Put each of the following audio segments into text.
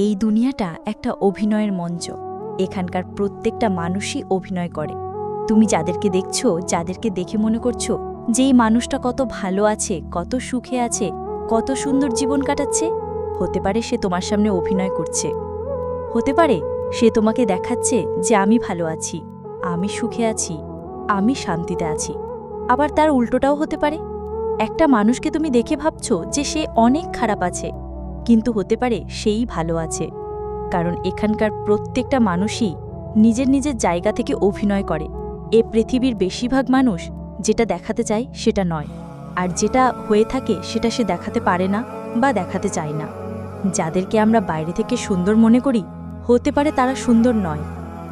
এই দুনিয়াটা একটা অভিনয়ের মঞ্চ। এখানকার প্রত্যেকটা মানুষই অভিনয় করে। তুমি যাদেরকে দেখছো, যাদেরকে দেখে মনে করছো যে এই মানুষটা কত ভালো আছে, কত সুখে আছে, কত সুন্দর জীবন কাটাচ্ছে, হতে পারে সে তোমার সামনে অভিনয় করছে। হতে পারে সে তোমাকে দেখাচ্ছে যে আমি ভালো আছি, আমি সুখে আছি, আমি শান্তিতে আছি। আবার তার উল্টোটাও হতে পারে। একটা মানুষকে তুমি দেখে ভাবছো যে সে অনেক খারাপ আছে, কিন্তু হতে পারে সেই ভালো আছে। কারণ এখানকার প্রত্যেকটা মানুষই নিজের নিজের জায়গা থেকে অভিনয় করে। এ পৃথিবীর বেশিরভাগ মানুষ যেটা দেখাতে চায় সেটা নয়, আর যেটা হয়ে থাকে সেটা সে দেখাতে পারে না বা দেখাতে চায় না। যাদেরকে আমরা বাইরে থেকে সুন্দর মনে করি, হতে পারে তারা সুন্দর নয়।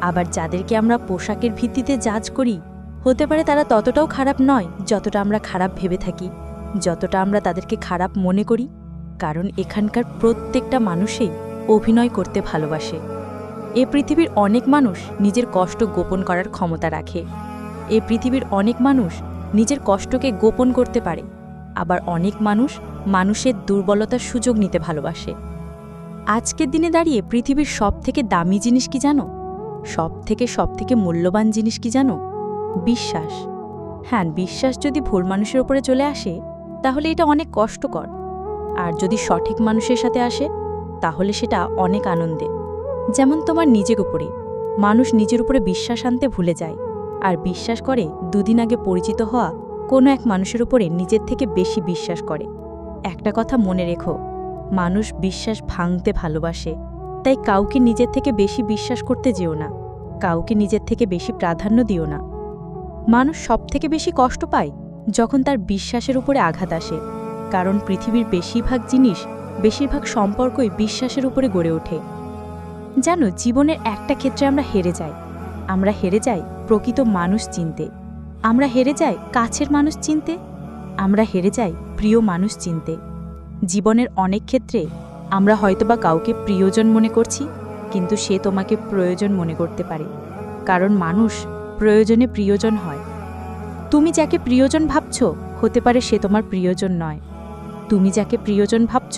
আবার যাদেরকে আমরা পোশাকের ভিত্তিতে জাজ করি, হতে পারে তারা ততটাও খারাপ নয় যতটা আমরা খারাপ ভেবে থাকি, যতটা আমরা তাদেরকে খারাপ মনে করি। কারণ এখানকার প্রত্যেকটা মানুষই অভিনয় করতে ভালোবাসে। এ পৃথিবীর অনেক মানুষ নিজের কষ্ট গোপন করার ক্ষমতা রাখে। এ পৃথিবীর অনেক মানুষ নিজের কষ্টকে গোপন করতে পারে। আবার অনেক মানুষ মানুষের দুর্বলতার সুযোগ নিতে ভালোবাসে। আজকের দিনে দাঁড়িয়ে পৃথিবীর সবথেকে দামি জিনিস কি জানো? সবথেকে মূল্যবান জিনিস কি জানো? বিশ্বাস। হ্যাঁ, বিশ্বাস যদি ভুল মানুষের ওপরে চলে আসে তাহলে এটা অনেক কষ্টকর, আর যদি সঠিক মানুষের সাথে আসে তাহলে সেটা অনেক আনন্দে। যেমন তোমার নিজের উপরে মানুষ নিজের উপরে বিশ্বাস আনতে ভুলে যায়, আর বিশ্বাস করে দুদিন আগে পরিচিত হওয়া কোনো এক মানুষের উপরে নিজের থেকে বেশি বিশ্বাস করে। একটা কথা মনে রেখো, মানুষ বিশ্বাস ভাঙতে ভালোবাসে। তাই কাউকে নিজের থেকে বেশি বিশ্বাস করতে যেও না, কাউকে নিজের থেকে বেশি প্রাধান্য দিও না। মানুষ সবথেকে বেশি কষ্ট পায় যখন তার বিশ্বাসের উপরে আঘাত আসে। কারণ পৃথিবীর বেশিরভাগ জিনিস, বেশিরভাগ সম্পর্কই বিশ্বাসের উপরে গড়ে ওঠে। জানো, জীবনের একটা ক্ষেত্রে আমরা হেরে যাই। আমরা হেরে যাই প্রকৃত মানুষ চিনতে, আমরা হেরে যাই কাছের মানুষ চিনতে, আমরা হেরে যাই প্রিয় মানুষ চিনতে। জীবনের অনেক ক্ষেত্রে আমরা হয়তোবা কাউকে প্রিয়জন মনে করছি, কিন্তু সে তোমাকে প্রয়োজন মনে করতে পারে। কারণ মানুষ প্রয়োজনে প্রিয়জন হয়। তুমি যাকে প্রিয়জন ভাবছ, হতে পারে সে তোমার প্রিয়জন নয়। তুমি যাকে প্রিয়জন ভাবছ,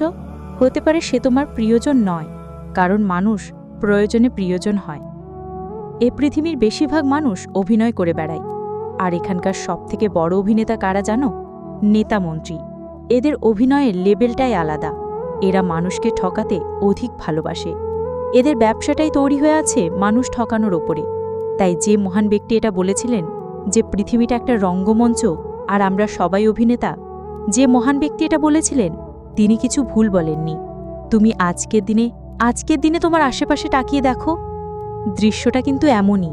হতে পারে সে তোমার প্রিয়জন নয়। কারণ মানুষ প্রয়োজনে প্রিয়জন হয়। এ পৃথিবীর বেশিরভাগ মানুষ অভিনয় করে বেড়ায়। আর এখানকার সবথেকে বড় অভিনেতা কারা জানো? নেতা মন্ত্রী। এদের অভিনয়ের লেভেলটাই আলাদা। এরা মানুষকে ঠকাতে অধিক ভালোবাসে। এদের ব্যবসাটাই তৈরি হয়ে আছে মানুষ ঠকানোর ওপরে। তাই যে মহান ব্যক্তি এটা বলেছিলেন যে পৃথিবীটা একটা রঙ্গমঞ্চ আর আমরা সবাই অভিনেতা, যে মহান ব্যক্তি এটা বলেছিলেন তিনি কিছু ভুল বলেননি। তুমি আজকের দিনে তোমার আশেপাশে তাকিয়ে দেখো, দৃশ্যটা কিন্তু এমনই।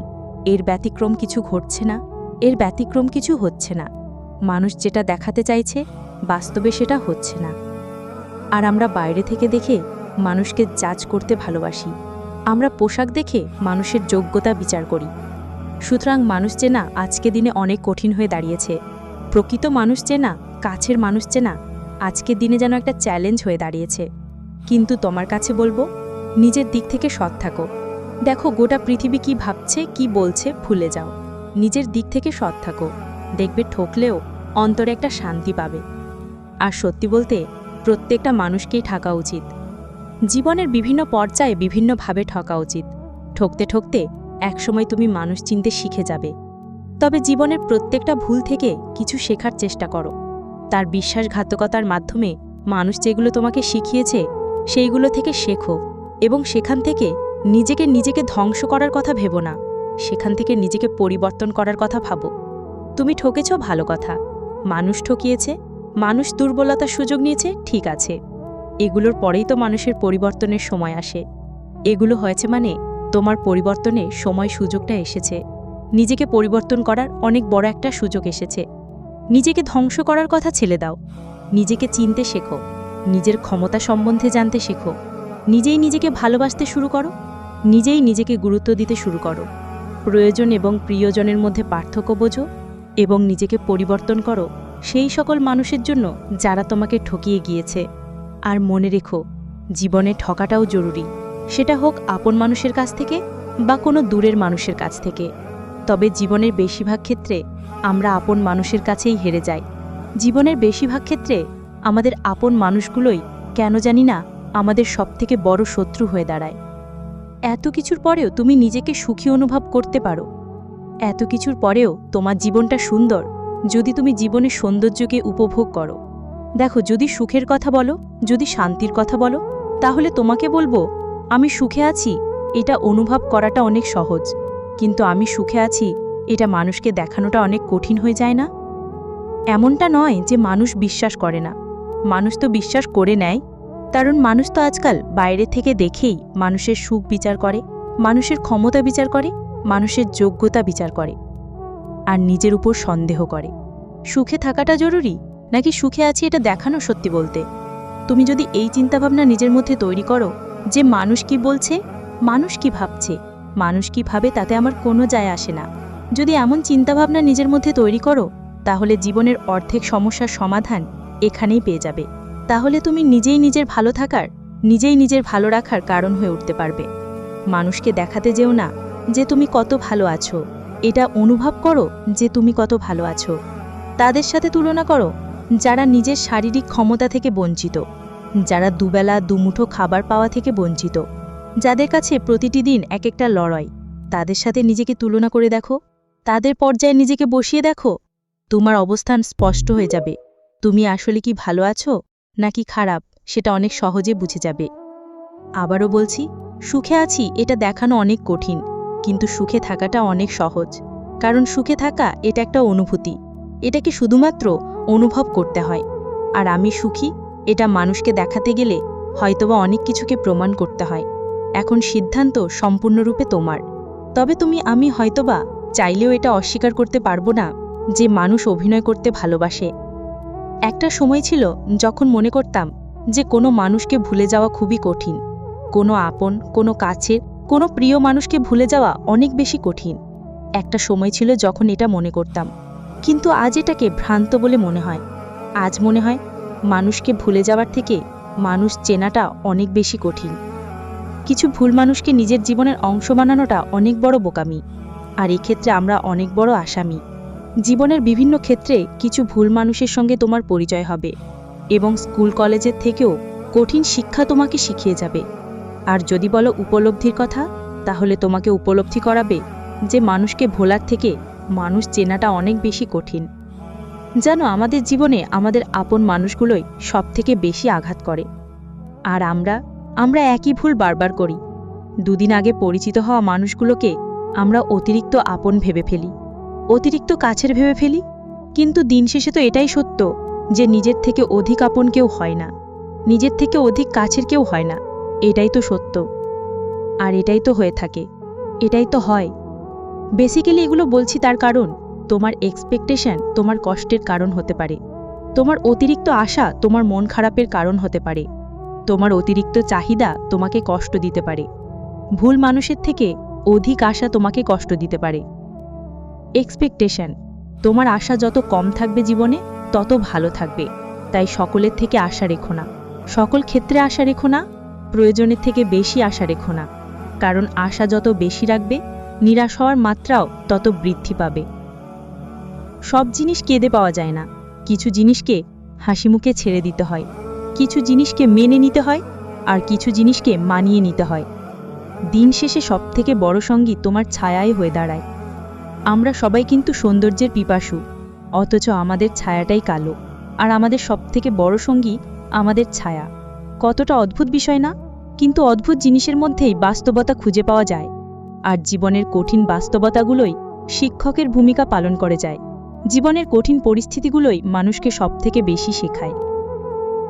এর ব্যতিক্রম কিছু ঘটছে না, এর ব্যতিক্রম কিছু হচ্ছে না। মানুষ যেটা দেখাতে চাইছে বাস্তবে সেটা হচ্ছে না। আর আমরা বাইরে থেকে দেখে মানুষকে জাজ করতে ভালোবাসি। আমরা পোশাক দেখে মানুষের যোগ্যতা বিচার করি। সুতরাং মানুষ চেনা আজকে দিনে অনেক কঠিন হয়ে দাঁড়িয়েছে। প্রকৃত মানুষ চেনা, কাছের মানুষ চেনা আজকের দিনে যেন একটা চ্যালেঞ্জ হয়ে দাঁড়িয়েছে। কিন্তু তোমার কাছে বলবো, নিজের দিক থেকে সৎ থাকো। দেখো গোটা পৃথিবী কি ভাবছে, কি বলছে ভুলে যাও। নিজের দিক থেকে সৎ থাকো, দেখবে ঠকলেও অন্তরে একটা শান্তি পাবে। আর সত্যি বলতে প্রত্যেকটা মানুষকেই ঠকা উচিত। জীবনের বিভিন্ন পর্যায়ে বিভিন্নভাবে ঠকা উচিত। ঠকতে ঠকতে একসময় তুমি মানুষ চিনতে শিখে যাবে। তবে জীবনের প্রত্যেকটা ভুল থেকে কিছু শেখার চেষ্টা করো। তার বিশ্বাসঘাতকতার মাধ্যমে মানুষ যেগুলো তোমাকে শিখিয়েছে সেইগুলো থেকে শেখো, এবং সেখান থেকে নিজেকে ধ্বংস করার কথা ভেবো না, সেখান থেকে নিজেকে পরিবর্তন করার কথা ভাবো। তুমি ঠকেছ, ভালো কথা। মানুষ ঠকিয়েছে, মানুষ দুর্বলতার সুযোগ নিয়েছে, ঠিক আছে। এগুলোর পরেই তো মানুষের পরিবর্তনের সময় আসে। এগুলো হয়েছে মানে তোমার পরিবর্তনের সময়, সুযোগটা এসেছে। নিজেকে পরিবর্তন করার অনেক বড় একটা সুযোগ এসেছে। নিজেকে ধ্বংস করার কথা ছেড়ে দাও, নিজেকে চিনতে শেখো, নিজের ক্ষমতা সম্বন্ধে জানতে শেখো, নিজেই নিজেকে ভালোবাসতে শুরু করো, নিজেই নিজেকে গুরুত্ব দিতে শুরু করো। প্রয়োজন এবং প্রিয়জনের মধ্যে পার্থক্য বোঝো এবং নিজেকে পরিবর্তন করো সেই সকল মানুষের জন্য যারা তোমাকে ঠকিয়ে গিয়েছে। আর মনে রেখো, জীবনে ঠকাটাও জরুরি, সেটা হোক আপন মানুষের কাছ থেকে বা কোনো দূরের মানুষের কাছ থেকে। তবে জীবনের বেশিরভাগ ক্ষেত্রে আমরা আপন মানুষের কাছেই হেরে যাই। জীবনের বেশিরভাগ ক্ষেত্রে আমাদের আপন মানুষগুলোই কেন জানি না আমাদের সবথেকে বড় শত্রু হয়ে দাঁড়ায়। এত কিছুর পরেও তুমি নিজেকে সুখী অনুভব করতে পারো। এত কিছুর পরেও তোমার জীবনটা সুন্দর যদি তুমি জীবনের সৌন্দর্যকে উপভোগ করো। দেখো, যদি সুখের কথা বলো, যদি শান্তির কথা বলো, তাহলে তোমাকে বলবো আমি সুখে আছি, এটা অনুভব করাটা অনেক সহজ। কিন্তু আমি সুখে আছি এটা মানুষকে দেখানোটা অনেক কঠিন হয়ে যায় না? এমনটা নয় যে মানুষ বিশ্বাস করে না, মানুষ তো বিশ্বাস করে নেয়। কারণ মানুষ তো আজকাল বাইরে থেকে দেখেই মানুষের সুখ বিচার করে, মানুষের ক্ষমতা বিচার করে, মানুষের যোগ্যতা বিচার করে, আর নিজের উপর সন্দেহ করে। সুখে থাকাটা জরুরি নাকি সুখে আছি এটা দেখানো সত্যি বলতে? তুমি যদি এই চিন্তাভাবনা নিজের মধ্যে তৈরি করো যে মানুষ কি বলছে, মানুষ কি ভাবছে, মানুষ কি ভাবে তাতে আমার কোনো যায় আসে না, যদি এমন চিন্তাভাবনা নিজের মধ্যে তৈরি করো, তাহলে জীবনের অর্ধেক সমস্যার সমাধান এখানেই পেয়ে যাবে। তাহলে তুমি নিজেই নিজের ভালো থাকার, নিজেই নিজের ভালো রাখার কারণ হয়ে উঠতে পারবে। মানুষকে দেখাতে যেও না যে তুমি কত ভালো আছো, এটা অনুভব করো যে তুমি কত ভালো আছো। তাদের সাথে তুলনা করো যারা নিজের শারীরিক ক্ষমতা থেকে বঞ্চিত, যারা দুবেলা দুমুঠো খাবার পাওয়া থেকে বঞ্চিত, যাদের কাছে প্রতিটি দিন এক একটা লড়াই। তাদের সাথে নিজেকে তুলনা করে দেখো, তাদের পর্যায়ে নিজেকে বসিয়ে দেখো, তোমার অবস্থান স্পষ্ট হয়ে যাবে। তুমি আসলে কি ভালো আছো নাকি খারাপ সেটা অনেক সহজে বুঝে যাবে। আবারও বলছি, সুখে আছি এটা দেখানো অনেক কঠিন, কিন্তু সুখে থাকাটা অনেক সহজ। কারণ সুখে থাকা এটা একটা অনুভূতি, এটাকে শুধুমাত্র অনুভব করতে হয়। আর আমি সুখী এটা মানুষকে দেখাতে গেলে হয়তোবা অনেক কিছুকে প্রমাণ করতে হয়। এখন সিদ্ধান্ত সম্পূর্ণরূপে তোমার। তবে আমি হয়তোবা চাইলেও এটা অস্বীকার করতে পারবো না যে মানুষ অভিনয় করতে ভালোবাসে। একটা সময় ছিল যখন মনে করতাম যে কোনো মানুষকে ভুলে যাওয়া খুবই কঠিন, কোনো আপন, কোনো কাছের, কোনো প্রিয় মানুষকে ভুলে যাওয়া অনেক বেশি কঠিন। একটা সময় ছিল যখন এটা মনে করতাম, কিন্তু আজ এটাকে ভ্রান্ত বলে মনে হয়। আজ মনে হয় মানুষকে ভুলে যাওয়ার থেকে মানুষ চেনাটা অনেক বেশি কঠিন। কিছু ভুল মানুষকে নিজের জীবনের অংশ বানানোটা অনেক বড় বোকামি, আর এক্ষেত্রে আমরা অনেক বড় আসামি। জীবনের বিভিন্ন ক্ষেত্রে কিছু ভুল মানুষের সঙ্গে তোমার পরিচয় হবে, এবং স্কুল কলেজের থেকেও কঠিন শিক্ষা তোমাকে শিখিয়ে যাবে। আর যদি বলো উপলব্ধির কথা, তাহলে তোমাকে উপলব্ধি করাবে যে মানুষকে ভোলার থেকে মানুষ চেনাটা অনেক বেশি কঠিন। জানো, আমাদের জীবনে আমাদের আপন মানুষগুলোই সবথেকে বেশি আঘাত করে। আর আমরা একই ভুল বারবার করি। দুদিন আগে পরিচিত হওয়া মানুষগুলোকে আমরা অতিরিক্ত আপন ভেবে ফেলি, অতিরিক্ত কাছের ভেবে ফেলি। কিন্তু দিন শেষে তো এটাই সত্য যে নিজের থেকে অধিক আপন কেউ হয় না, নিজের থেকে অধিক কাছের কেউ হয় না। এটাই তো সত্য, আর এটাই তো হয়ে থাকে, এটাই তো হয়। বেসিক্যালি এগুলো বলছি তার কারণ তোমার এক্সপেকটেশন তোমার কষ্টের কারণ হতে পারে, তোমার অতিরিক্ত আশা তোমার মন খারাপের কারণ হতে পারে, তোমার অতিরিক্ত চাহিদা তোমাকে কষ্ট দিতে পারে, ভুল মানুষের থেকে অধিক আশা তোমাকে কষ্ট দিতে পারে। এক্সপেকটেশন, তোমার আশা যত কম থাকবে জীবনে তত ভালো থাকবে। তাই সকলের থেকে আশা রেখো না, সকল ক্ষেত্রে আশা রেখো না, প্রয়োজনের থেকে বেশি আশা রেখো না। কারণ আশা যত বেশি রাখবে, নিরাশ হওয়ার মাত্রাও তত বৃদ্ধি পাবে। সব জিনিস কেঁদে পাওয়া যায় না, কিছু জিনিসকে হাসিমুখে ছেড়ে দিতে হয়, কিছু জিনিসকে মেনে নিতে হয়, আর কিছু জিনিসকে মানিয়ে নিতে হয়। দিন শেষে সবথেকে বড় সঙ্গী তোমার ছায়াই হয়ে দাঁড়ায়। আমরা সবাই কিন্তু সৌন্দর্যের পিপাসু, অথচ আমাদের ছায়াটাই কালো, আর আমাদের সবথেকে বড় সঙ্গী আমাদের ছায়া। কতটা অদ্ভুত বিষয় না? কিন্তু অদ্ভুত জিনিসের মধ্যেই বাস্তবতা খুঁজে পাওয়া যায়, আর জীবনের কঠিন বাস্তবতাগুলোই শিক্ষকের ভূমিকা পালন করে যায়। জীবনের কঠিন পরিস্থিতিগুলোই মানুষকে সবথেকে বেশি শেখায়।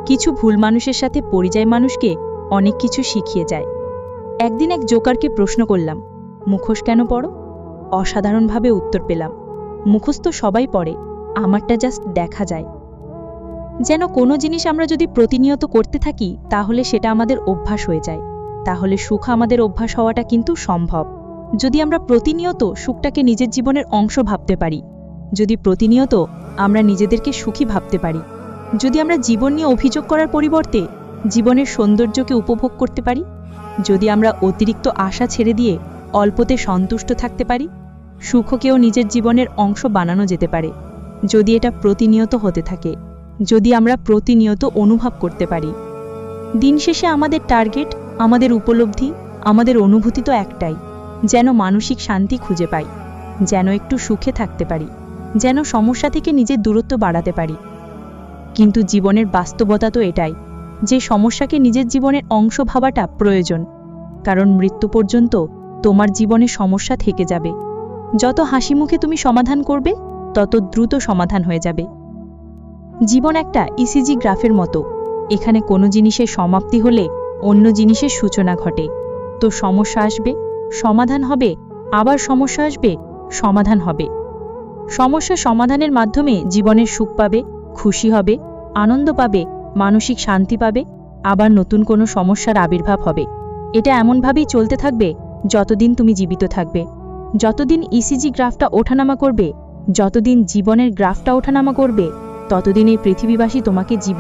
কিছু ভুল মানুষের সাথে পরিচয় মানুষকে অনেক কিছু শিখিয়ে যায়। একদিন এক জোকারকে প্রশ্ন করলাম, মুখোশ কেন পড়ো? অসাধারণভাবে উত্তর পেলাম, মুখোশ তো সবাই পড়ে, আমারটা জাস্ট দেখা যায়। যেন কোনো জিনিস আমরা যদি প্রতিনিয়ত করতে থাকি তাহলে সেটা আমাদের অভ্যাস হয়ে যায়। তাহলে সুখ আমাদের অভ্যাস হওয়াটা কিন্তু সম্ভব, যদি আমরা প্রতিনিয়ত সুখটাকে নিজের জীবনের অংশ ভাবতে পারি, যদি প্রতিনিয়ত আমরা নিজেদেরকে সুখী ভাবতে পারি, যদি আমরা জীবন নিয়ে অভিযোগ করার পরিবর্তে জীবনের সৌন্দর্যকে উপভোগ করতে পারি, যদি আমরা অতিরিক্ত আশা ছেড়ে দিয়ে অল্পতে সন্তুষ্ট থাকতে পারি, সুখকেও নিজের জীবনের অংশ বানানো যেতে পারে। যদি এটা প্রতিনিয়ত হতে থাকে, যদি আমরা প্রতিনিয়ত অনুভব করতে পারি। দিন শেষে আমাদের টার্গেট, আমাদের উপলব্ধি, আমাদের অনুভূতি তো একটাই, যেন মানসিক শান্তি খুঁজে পাই, যেন একটু সুখে থাকতে পারি, যেন সমস্যা থেকে নিজের দূরত্ব বাড়াতে পারি। কিন্তু জীবনের বাস্তবতা তো এটাই যে সমস্যাকে নিজের জীবনের অংশ ভাবাটা প্রয়োজন, কারণ মৃত্যু পর্যন্ত তোমার জীবনে সমস্যা থেকে যাবে। যত হাসি মুখে তুমি সমাধান করবে, তত দ্রুত সমাধান হয়ে যাবে। জীবন একটা ইসিজি গ্রাফের মতো, এখানে কোনো জিনিসের সমাপ্তি হলে অন্য জিনিসের সূচনা ঘটে। তো সমস্যা আসবে, সমাধান হবে, আবার সমস্যা আসবে, সমাধান হবে। সমস্যা সমাধানের মাধ্যমে জীবনের সুখ পাবে, খুশি হবে, আনন্দ পাবে, মানসিক শান্তি পাবে, আবার নতুন কোনো সমস্যার আবির্ভাব হবে। এটা এমনভাবেই চলতে থাকবে যতদিন তুমি জীবিত থাকবে। যতদিন ইসিজি গ্রাফটা ওঠানামা করবে, যতদিন জীবনের গ্রাফটা ওঠানামা করবে, ততদিন এই পৃথিবীবাসী তোমাকে জীবিত